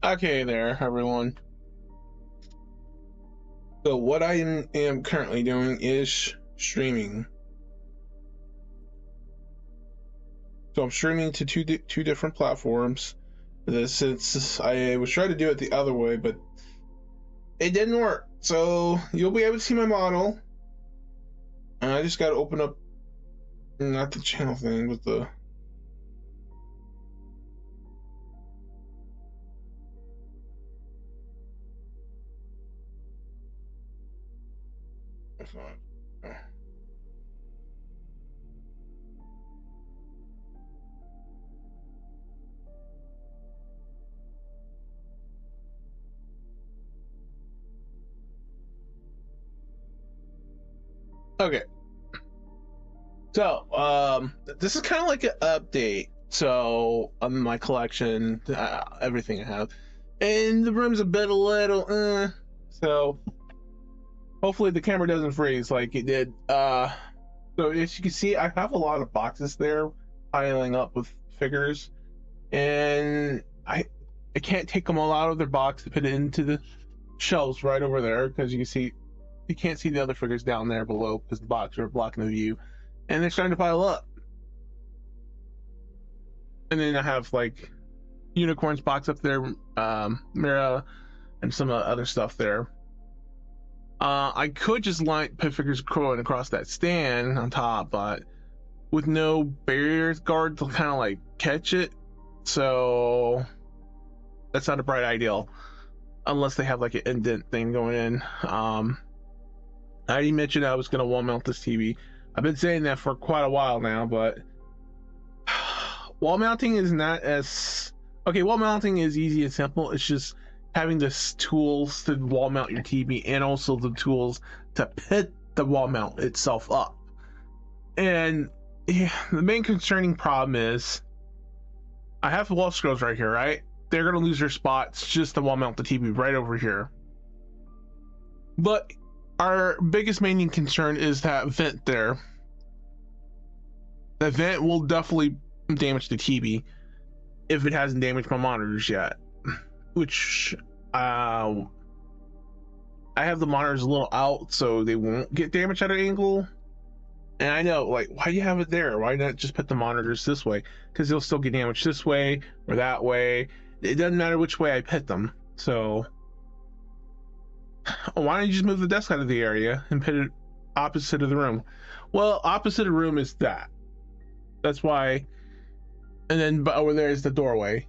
Okay there, everyone. So what I am currently doing is streaming. So I'm streaming to two different platforms. Since I was trying to do it the other way, but it didn't work. So you'll be able to see my model. And I just got to open up, not the channel thing, but the... Okay. So, this is kind of like an update. So, on my collection, everything I have. And the room's a little, so hopefully the camera doesn't freeze like it did. So as you can see, I have a lot of boxes there piling up with figures, and I can't take them all out of their box to put it into the shelves right over there, because you can see you can't see the other figures down there below because the boxes are blocking the view, and they're starting to pile up. And then I have like unicorns box up there, Mira, and some other stuff there. I could just put figures crawling across that stand on top, but with no barriers guard to kind of like catch it, so that's not a bright ideal unless they have like an indent thing going in. I already mentioned I was going to wall mount this TV. I've been saying that for quite a while now, but wall mounting is not as okay. Wall mounting is easy and simple. It's just having the tools to wall mount your TV and also the tools to put the wall mount itself up. And yeah, the main concerning problem is I have wall scrolls right here, right? They're gonna lose their spots just to wall mount the TV right over here. But our biggest main concern is that vent there. The vent will definitely damage the TV if it hasn't damaged my monitors yet, which I have the monitors a little out so they won't get damaged at an angle. And I know, like, why do you have it there? Why not just put the monitors this way? Because they'll still get damaged this way or that way. It doesn't matter which way I put them. So why don't you just move the desk out of the area and put it opposite of the room? Well, opposite of the room is that. That's why. And then over there is the doorway.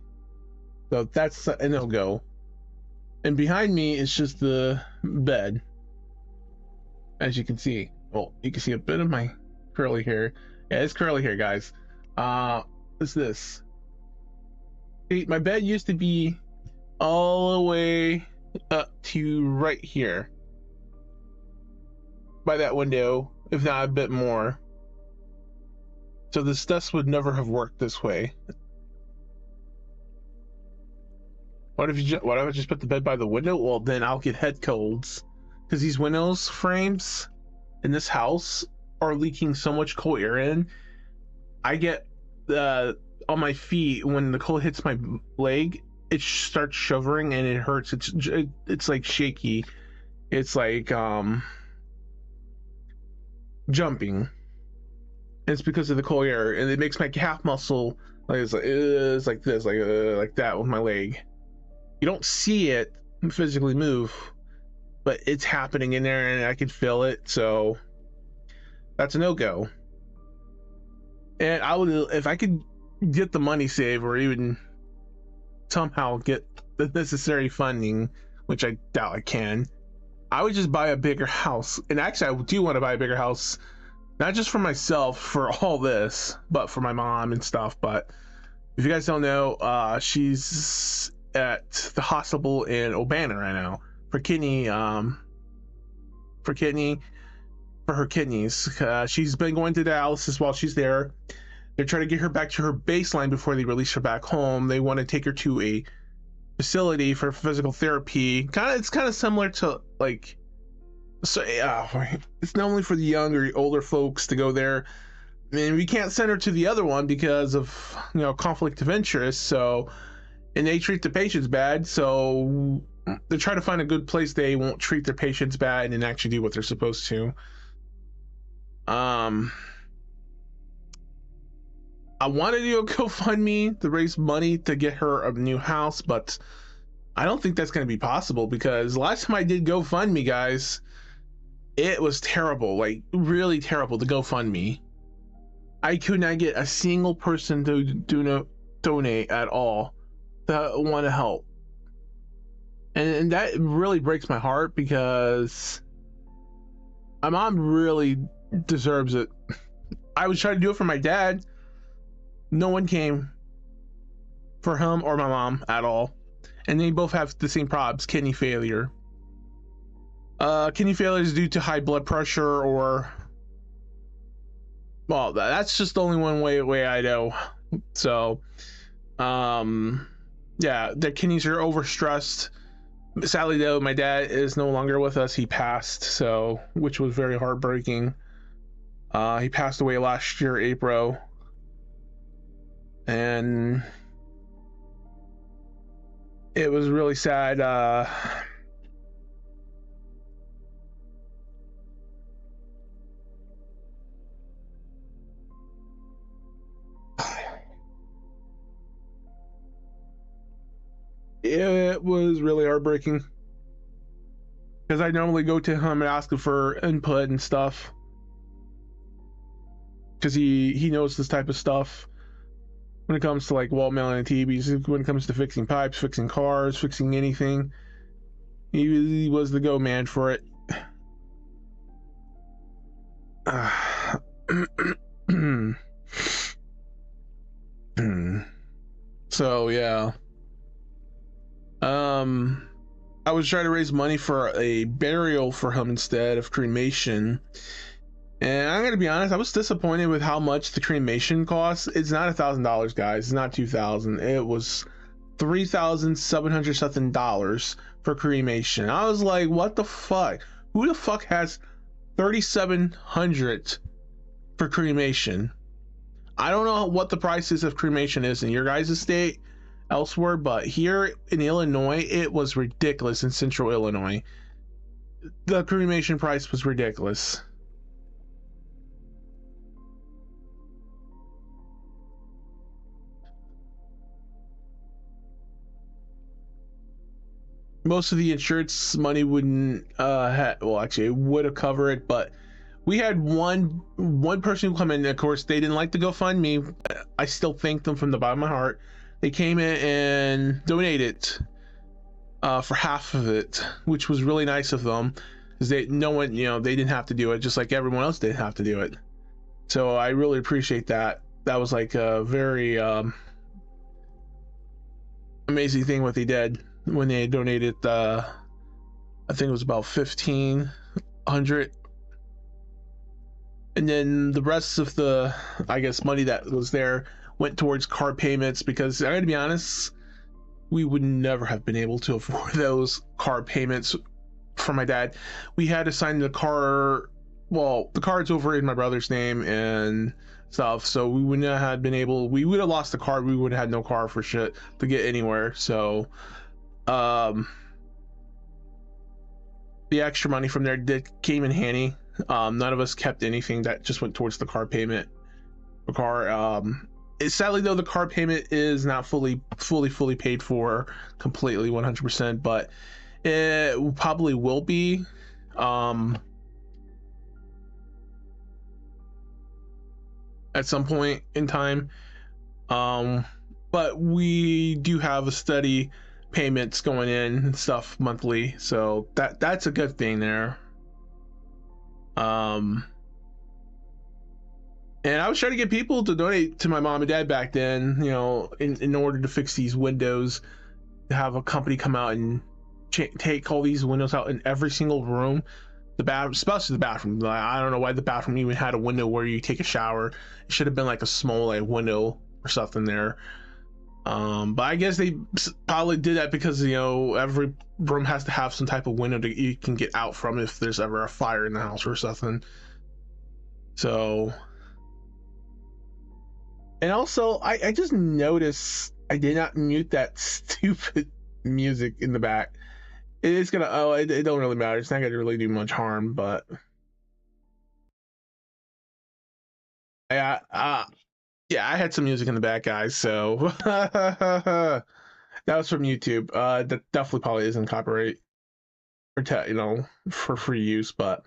So that's a no-go. And behind me is just the bed. As you can see. Well, you can see a bit of my curly hair. Yeah, it's curly hair, guys. What's this? See, my bed used to be all the way up to right here. By that window, if not a bit more. So this desk would never have worked this way. What if I just put the bed by the window? Well, then I'll get head colds, because these windows frames in this house are leaking so much cold air in. I get on my feet when the cold hits my leg, it starts shivering and it hurts. It's like shaky. It's like jumping. It's because of the cold air, and it makes my calf muscle like it's like this, like that with my leg. You don't see it physically move, but it's happening in there and I can feel it. So that's a no-go. And I would, if I could get the money saved or even somehow get the necessary funding, which I doubt I can, I would just buy a bigger house. And actually I do want to buy a bigger house, not just for myself for all this, but for my mom and stuff. But if you guys don't know, she's at the hospital in Urbana right now for her kidneys. She's been going to dialysis while she's there. They're trying to get her back to her baseline before they release her back home. They want to take her to a facility for physical therapy. It's kind of similar to like, so it's not only for the young or older folks to go there. I mean, we can't send her to the other one because of, you know, conflict of interest. So and they treat the patients bad. So they try to find a good place they won't treat their patients bad and actually do what they're supposed to. I wanted to do a GoFundMe to raise money to get her a new house, but I don't think that's going to be possible, because last time I did GoFundMe, guys, it was terrible, like really terrible. The GoFundMe, I could not get a single person to donate at all that want to help, and that really breaks my heart, because my mom really deserves it. I was trying to do it for my dad. No one came for him or my mom at all, and they both have the same problems: kidney failure. Kidney failure is due to high blood pressure, or, well, that's just the only one way I know. So yeah, their kidneys are overstressed. Sadly though, my dad is no longer with us. He passed, so, which was very heartbreaking. He passed away last year, April, and it was really sad. It was really heartbreaking, because I normally go to him and ask him for input and stuff, because he knows this type of stuff when it comes to like wall mounting TVs, when it comes to fixing pipes, fixing cars, fixing anything. He was the go man for it. So yeah, I was trying to raise money for a burial for him instead of cremation, and I'm gonna be honest, I was disappointed with how much the cremation costs. It's not $1,000, guys. It's not 2,000. It was $3,700 something for cremation. I was like, what the fuck? Who the fuck has $3,700 for cremation? I don't know what the prices of cremation is in your guys' state elsewhere, but here in Illinois, it was ridiculous. In central Illinois, the cremation price was ridiculous. Most of the insurance money wouldn't well, actually, it would have covered it, but we had one person who come in. Of course, they didn't like to GoFundMe. I still thank them from the bottom of my heart. They came in and donated for half of it, which was really nice of them, because they didn't have to do it, just like everyone else didn't have to do it. So I really appreciate that. That was like a very amazing thing what they did when they donated. I think it was about 1,500. And then the rest of the, I guess, money that was there went towards car payments, because I gotta be honest, we would never have been able to afford those car payments for my dad. We had to sign the car, well, the car's over in my brother's name and stuff, so we would not have been able, we would have lost the car. We would have had no car for shit to get anywhere. So the extra money from there came in handy. None of us kept anything. That just went towards the car payment. The car, sadly though, the car payment is not fully paid for completely 100%, but it probably will be. At some point in time, but we do have a steady payments going in and stuff monthly, so that's a good thing there. And I was trying to get people to donate to my mom and dad back then, in order to fix these windows, to have a company come out and take all these windows out in every single room, the bathroom, especially the bathroom. Like, I don't know why the bathroom even had a window where you take a shower. It should have been like a small window or something there. But I guess they probably did that because every room has to have some type of window that you can get out from if there's ever a fire in the house or something. So, and also I just noticed I did not mute that stupid music in the back. It is gonna, oh, it don't really matter. It's not gonna really do much harm, but yeah, yeah, I had some music in the back, guys. So that was from YouTube. That definitely probably isn't copyright or you know, for free use, but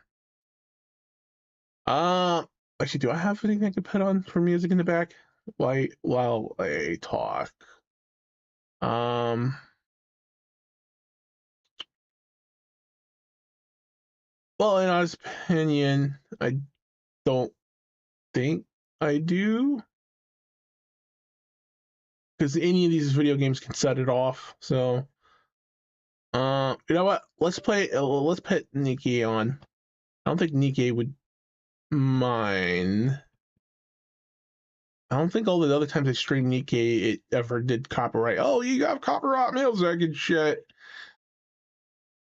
actually, do I have anything I could put on for music in the back while I talk? Well, in honest opinion, I don't think I do, because any of these video games can set it off. So, you know what? Let's play. Let's put Nikki on. I don't think Nikki would mind. I don't think all the other times I streamed Nikki it ever did copyright. Oh, you got copyright music and shit.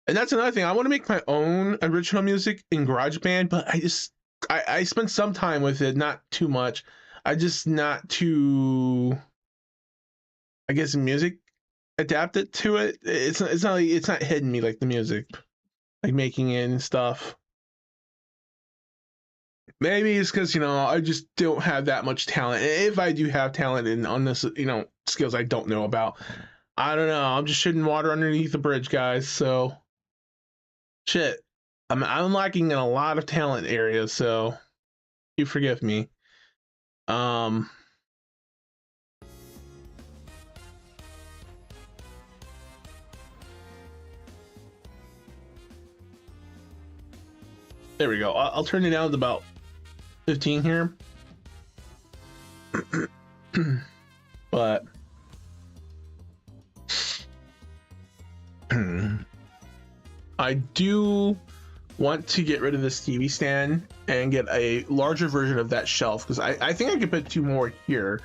And that's another thing. I want to make my own original music in GarageBand, but I spent some time with it, not too much. I just not too, I guess, music adapted to it. It's not like, it's not hitting me like the music, like making it and stuff. Maybe it's because, you know, I just don't have that much talent. If I do have talent in on this, you know, skills I don't know about, I don't know. I'm just shooting water underneath the bridge, guys. So shit, I'm lacking in a lot of talent areas. So you forgive me. Um, there we go. I'll turn it down to about 15 here. But I do want to get rid of this TV stand and get a larger version of that shelf, because I think I could put 2 more here,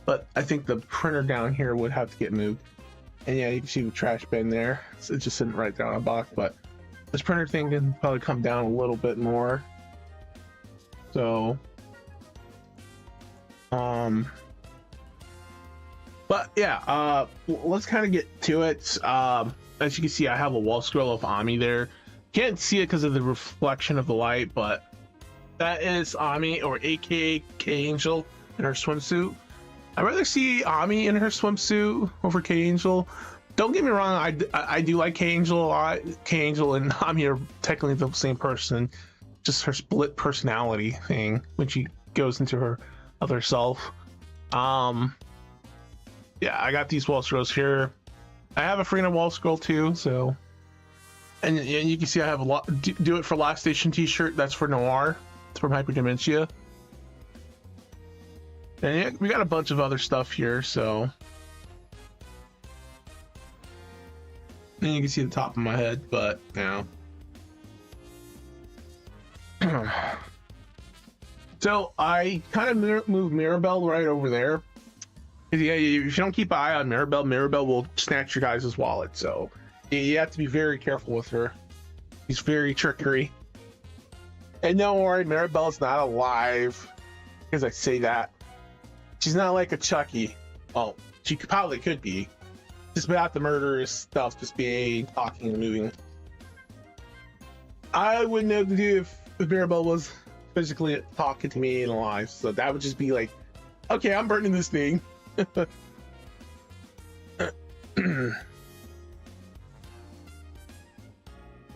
but I think the printer down here would have to get moved. And yeah, you can see the trash bin there. It's just sitting right there on a box, but this printer thing can probably come down a little bit more. So, but yeah, let's kind of get to it. As you can see, I have a wall scroll of Ami there. Can't see it because of the reflection of the light, but that is Ami, or aka K-Angel, in her swimsuit. I'd rather see Ami in her swimsuit over K-Angel. Don't get me wrong, I do like K-Angel a lot. K-Angel and Ami are technically the same person, just her split personality thing when she goes into her other self. Yeah, I got these wall scrolls here. I have a Freedom wall scroll too, so. And you can see I have a lot. Do it for Last Station t-shirt. That's for Noir. It's from Hyperdementia. And yeah, we got a bunch of other stuff here, so. And you can see the top of my head, but you know. So I kind of moved Mirabelle right over there. Yeah, if you don't keep an eye on Mirabelle, Mirabelle will snatch your guys' wallet. So you have to be very careful with her. She's very trickery. And don't worry, Mirabelle's not alive, because I say that. She's not like a Chucky. Well, she probably could be. Just without the murderous stuff, just being talking and moving. I wouldn't know what to do if Mirabelle was physically talking to me and alive. So that would just be like, okay, I'm burning this thing.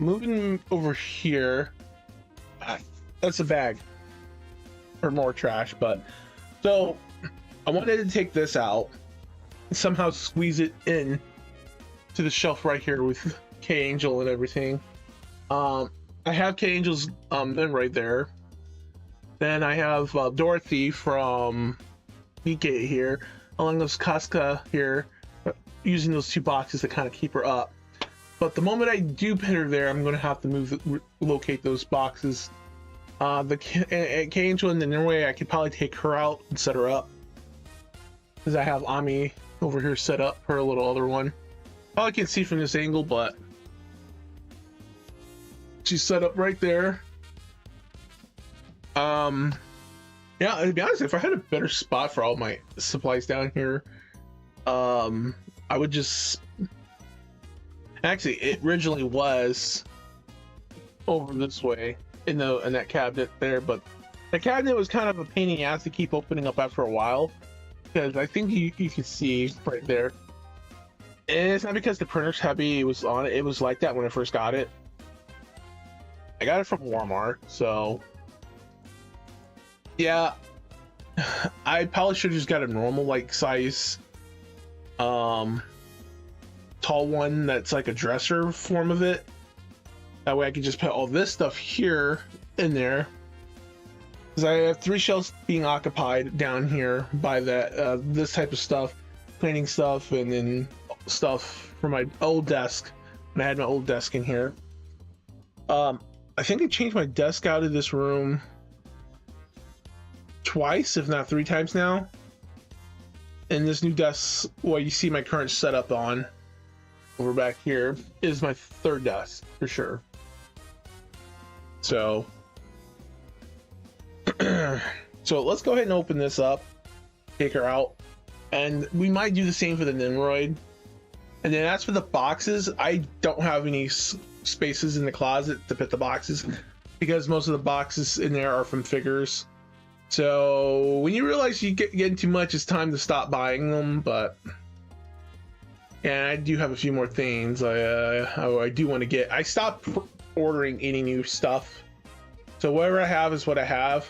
Moving over here, that's a bag for more trash. But so I wanted to take this out and somehow squeeze it in to the shelf right here with K-Angel and everything. I have K-Angel's bin right there. Then I have Dorothy from Nikkei here, along with Casca here, using those 2 boxes to kind of keep her up. But the moment I do put her there, I'm going to have to locate those boxes. The K-Angel in the near way, I could probably take her out and set her up, because I have Ami over here set up, her little other one. Probably can't see from this angle, but she's set up right there. Yeah, to be honest, if I had a better spot for all my supplies down here, I would just actually it originally was over this way in that cabinet there, but the cabinet was kind of a pain in the ass to keep opening up after a while, because I think you can see right there. And it's not because the printer's heavy, it was on it. It was like that when I first got it. I got it from Walmart, so yeah. I probably should have just got a normal like size tall one that's like a dresser form of it. That way I can just put all this stuff here in there, because I have 3 shelves being occupied down here by that this type of stuff, cleaning stuff, and then stuff for my old desk when I had my old desk in here. I think I changed my desk out of this room twice, if not 3 times now. And this new desk, what you see my current setup on over back here, is my 3rd desk for sure. So so let's go ahead and open this up, take her out, and we might do the same for the Nimroid. And then as for the boxes, I don't have any spaces in the closet to put the boxes, because most of the boxes in there are from figures. So when you realize you getting too much, it's time to stop buying them. But and I do have a few more things I do want to get. I stopped ordering any new stuff, so whatever I have is what I have.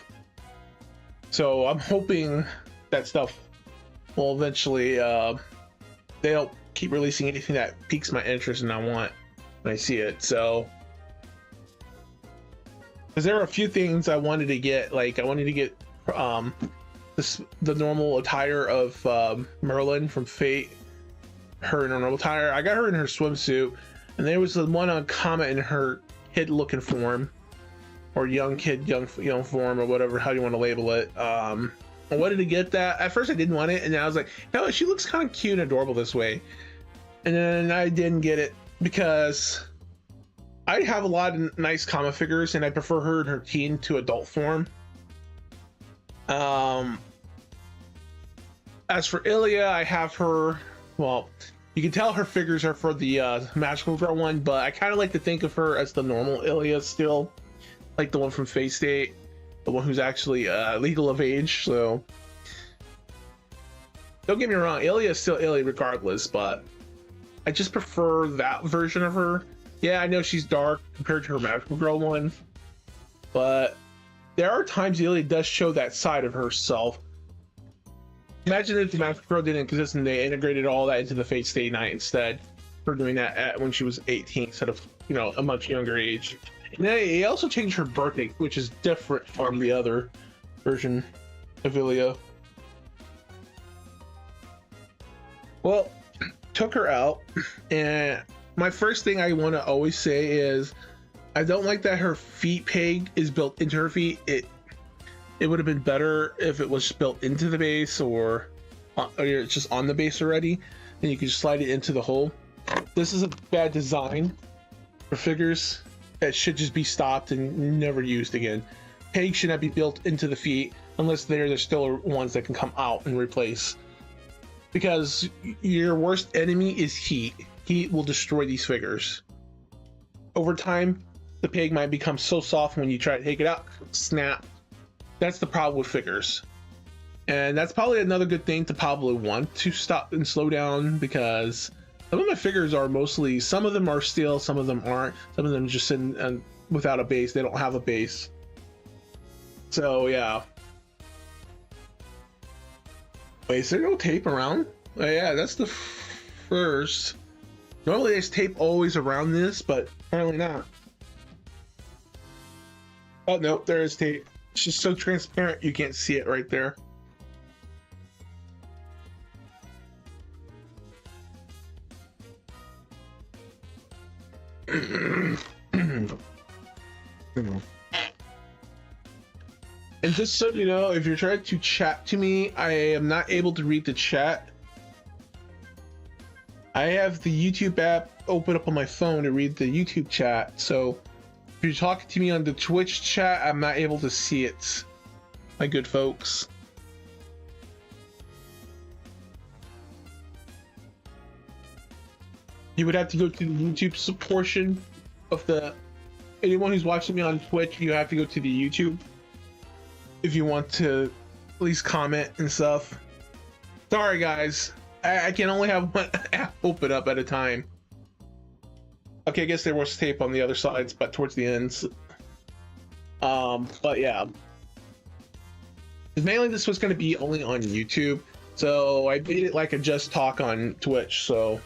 So I'm hoping that stuff will eventually they don't keep releasing anything that piques my interest and I want when I see it. So because there are a few things I wanted to get, like I wanted to get the normal attire of Merlin from Fate, her in her normal attire. I got her in her swimsuit, and there was the one on Comet in her kid looking form, or young form, or whatever, how you want to label it. I wanted to get that. At first I didn't want it, and then I was like, no, she looks kind of cute and adorable this way. And then I didn't get it because I have a lot of nice comic figures, and I prefer her in her teen to adult form. As for Ilya, I have her, well, you can tell her figures are for the magical girl one, but I kind of like to think of her as the normal Ilya still, like the one from Fate State, the one who's actually legal of age. So don't get me wrong, Ilya is still Ilya regardless, but I just prefer that version of her. Yeah, I know she's dark compared to her magical girl one, but there are times Ilya does show that side of herself. Imagine if the magical girl didn't exist and they integrated all that into the Fate Stay Night instead, for doing that when she was 18 instead of, you know, a much younger age. And then he also changed her birthday, which is different from the other version of Ilya. Well, took her out, and my first thing I want to always say is I don't like that her feet peg is built into her feet. It would have been better if it was built into the base, or it's just on the base already, and you can just slide it into the hole. This is a bad design for figures that should just be stopped and never used again. Pegs should not be built into the feet unless there's still ones that can come out and replace. Because your worst enemy is heat. Heat will destroy these figures. Over time, the peg might become so soft when you try to take it out, snap. That's the problem with figures. And that's probably another good thing to probably want to stop and slow down, because some of my figures are mostly, some of them are steel, some of them aren't. Some of them just sitting without a base. They don't have a base. So yeah. Wait, is there no tape around? Oh, yeah, that's the first. Normally there's tape always around this, but apparently not. Oh no, there is tape. It's just so transparent you can't see it right there. And just so you know, if you're trying to chat to me, I am not able to read the chat. I have the YouTube app open up on my phone to read the YouTube chat, so if you're talking to me on the Twitch chat, I'm not able to see it, my good folks. you would have to go to the YouTube portion of the. Anyone who's watching me on Twitch, you have to go to the YouTube if you want to at least comment and stuff. Sorry guys, I can only have one app open up at a time. Okay, I guess there was tape on the other sides, but towards the ends. But yeah, mainly this was going to be only on YouTube, so I made it like a just talk on Twitch. So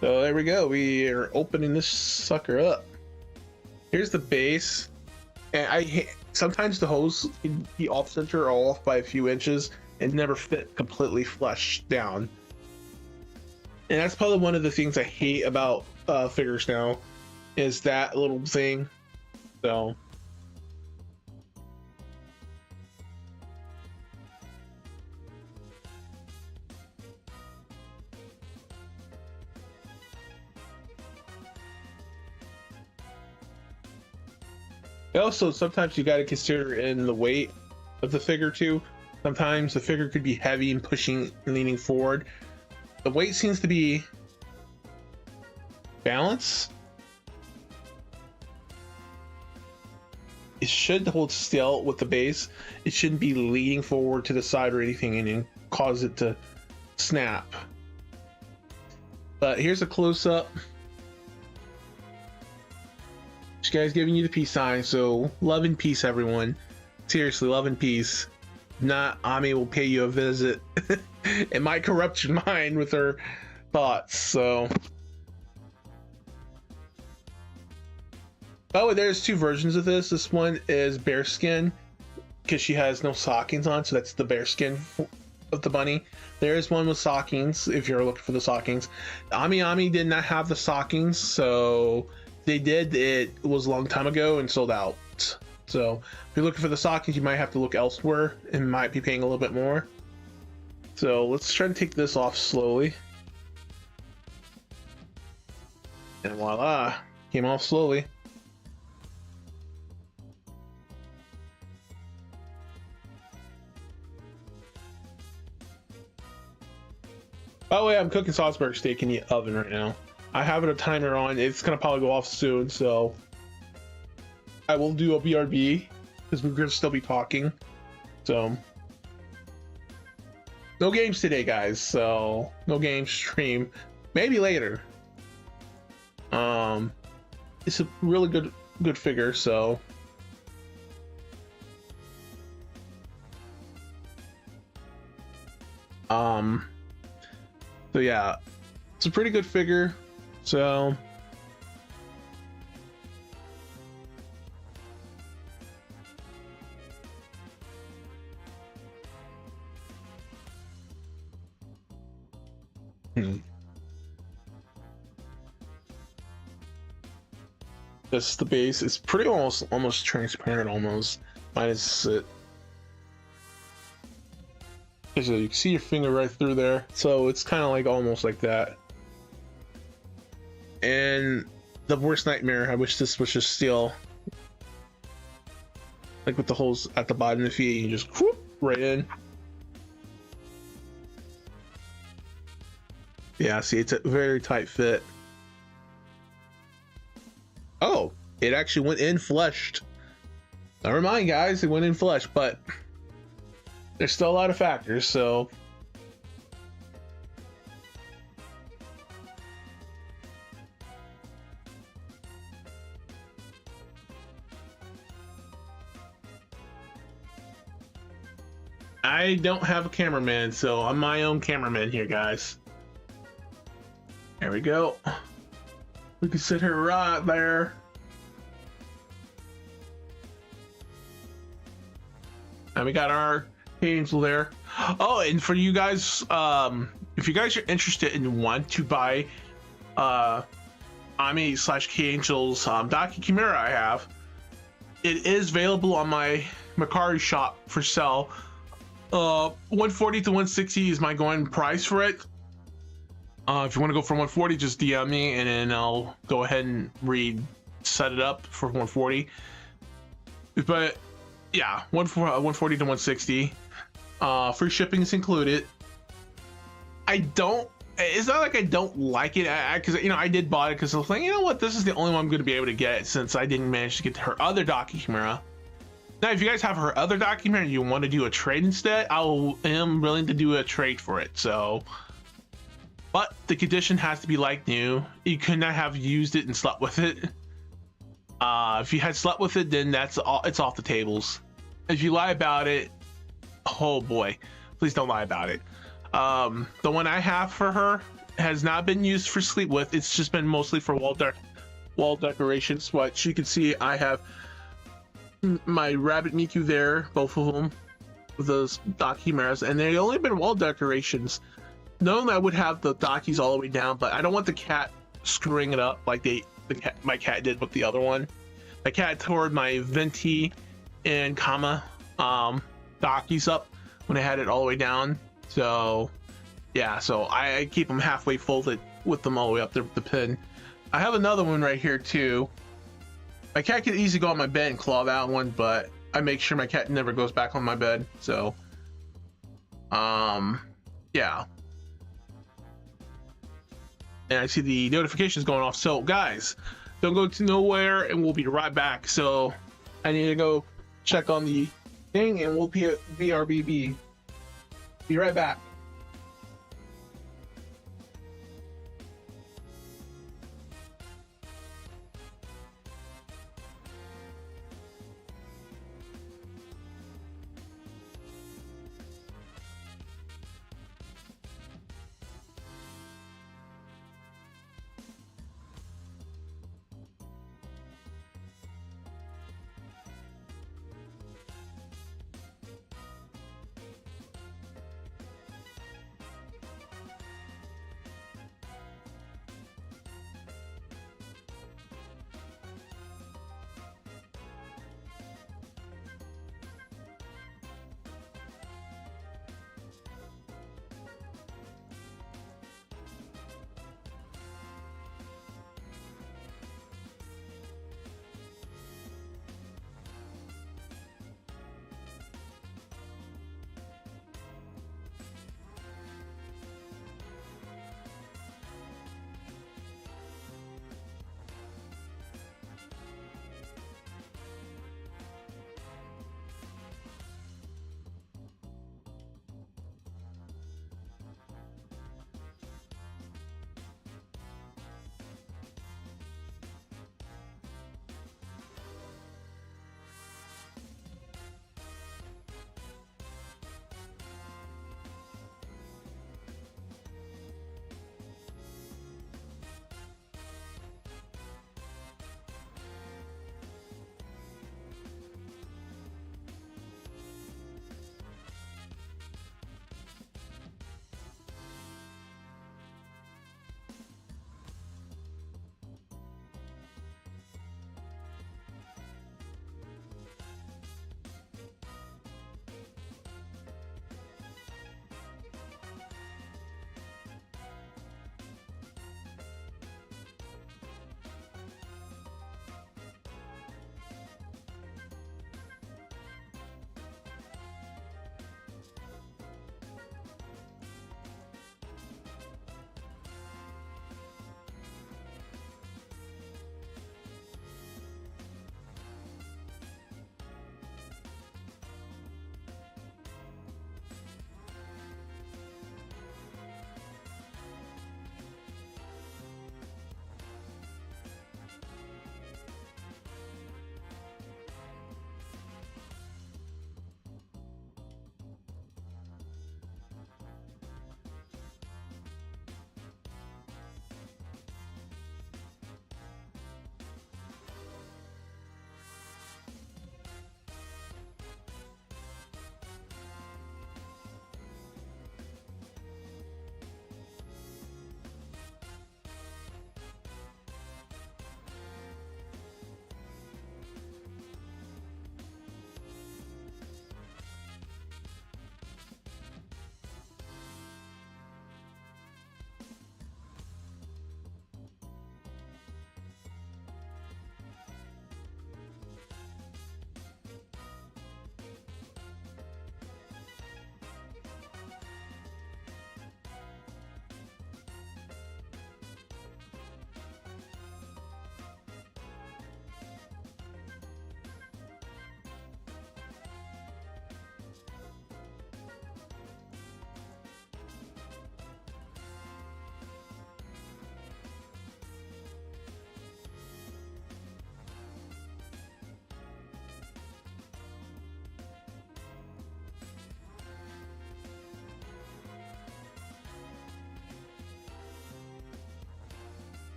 there we go. We are opening this sucker up. Here's the base, and sometimes the hose can be off center or off by a few inches and never fit completely flush down. And that's probably one of the things I hate about figures now, is that little thing. So also, sometimes you got to consider in the weight of the figure too. Sometimes the figure could be heavy and pushing, leaning forward. The weight seems to be balanced. It should hold still with the base. It shouldn't be leaning forward to the side or anything and then cause it to snap. But here's a close-up. This guy's giving you the peace sign, so love and peace, everyone. Seriously, love and peace. If not, Ami will pay you a visit. It might corrupt your mind with her thoughts. So, by the way, there's two versions of this. This one is bare skin because she has no stockings on, so that's the bare skin of the bunny. There is one with stockings if you're looking for the stockings. Ami did not have the stockings, so they did. It was a long time ago and sold out. So if you're looking for the stockings, you might have to look elsewhere and might be paying a little bit more. So let's try to take this off slowly. And voila, came off slowly. By the way, I'm cooking Salzburg steak in the oven right now. I have a timer on. It's gonna probably go off soon, so I will do a BRB because we're gonna still be talking. So no games today, guys. So no game stream. Maybe later. It's a really good figure. So so yeah, it's a pretty good figure. So that's the base. It's pretty almost transparent, almost minus it. So you can see your finger right through there. So it's kind of like almost like that. And the worst nightmare, I wish this was just steel, like with the holes at the bottom of the feet, you just whoop, right in. Yeah, see, it's a very tight fit. Oh, it actually went in fleshed. Never mind, guys, it went in flesh, but there's still a lot of factors, so I don't have a cameraman, so I'm my own cameraman here, guys. There we go. We can sit her right there. And we got our angel there. Oh, and for you guys, if you guys are interested and want to buy Ami/K Angel's Daki Chimera I have, it is available on my Mercari shop for sale. 140 to 160 is my going price for it. If you want to go for 140, just DM me and then I'll go ahead and set it up for 140. But yeah, 140 to 160. Free shipping is included. I don't it's not like I don't like it, because I did buy it because I was like, you know what, this is the only one I'm going to be able to get since I didn't manage to get her other docking camera. Now, if you guys have her other docking camera and you want to do a trade instead, I am willing to do a trade for it. So, but the condition has to be like new. You could not have used it and slept with it. If you had slept with it, then it's off the tables. If you lie about it, oh boy, please don't lie about it. The one I have for her has not been used for sleep with. It's just been mostly for wall decorations. What you can see, I have my rabbit Miku there, both of them with those dock chimeras, and they've only been wall decorations. Normally I would have the dockies all the way down, but I don't want the cat screwing it up like my cat did with the other one. My cat tore my venti and comma dockies up when I had it all the way down. So yeah, so I keep them halfway folded with them all the way up there with the pin. I have another one right here too. My cat can easily go on my bed and claw that one, but I make sure my cat never goes back on my bed. So yeah. And I see the notifications going off. So guys, don't go to nowhere, and we'll be right back. So I need to go check on the thing, and we'll be at VRBB. Be right back.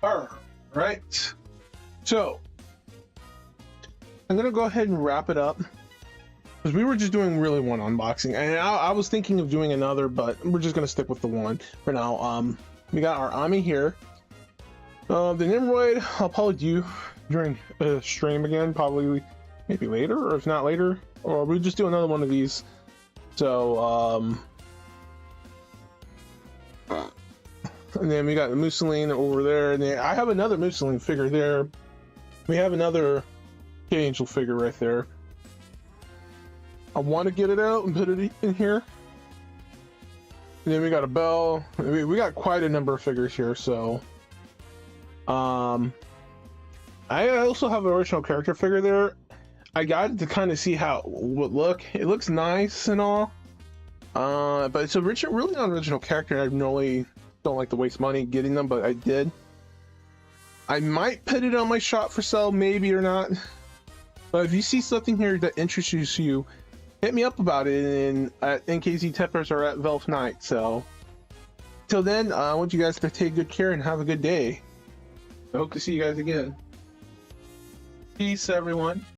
All right, so I'm gonna go ahead and wrap it up because we were just doing really one unboxing, and I was thinking of doing another, but we're just gonna stick with the one for now. We got our Ami here. The Nimroid, I'll probably do during a stream again, probably maybe later, or if not later, or we'll just do another one of these. So and then we got the Mussolini over there, and then I have another Mussolini figure there. We have another Kid Angel figure right there. I want to get it out and put it in here. And then we got a bell. We got quite a number of figures here, so I also have an original character figure there. I got to kind of see how it would look. It looks nice and all, but it's a really non-original character. I normally don't like to waste money getting them, but I did. I might put it on my shop for sale, maybe or not. But if you see something here that interests you, hit me up about it in at NKZ Tippers or at Velfe Knight. So till then, I want you guys to take good care and have a good day. I hope to see you guys again. Peace, everyone.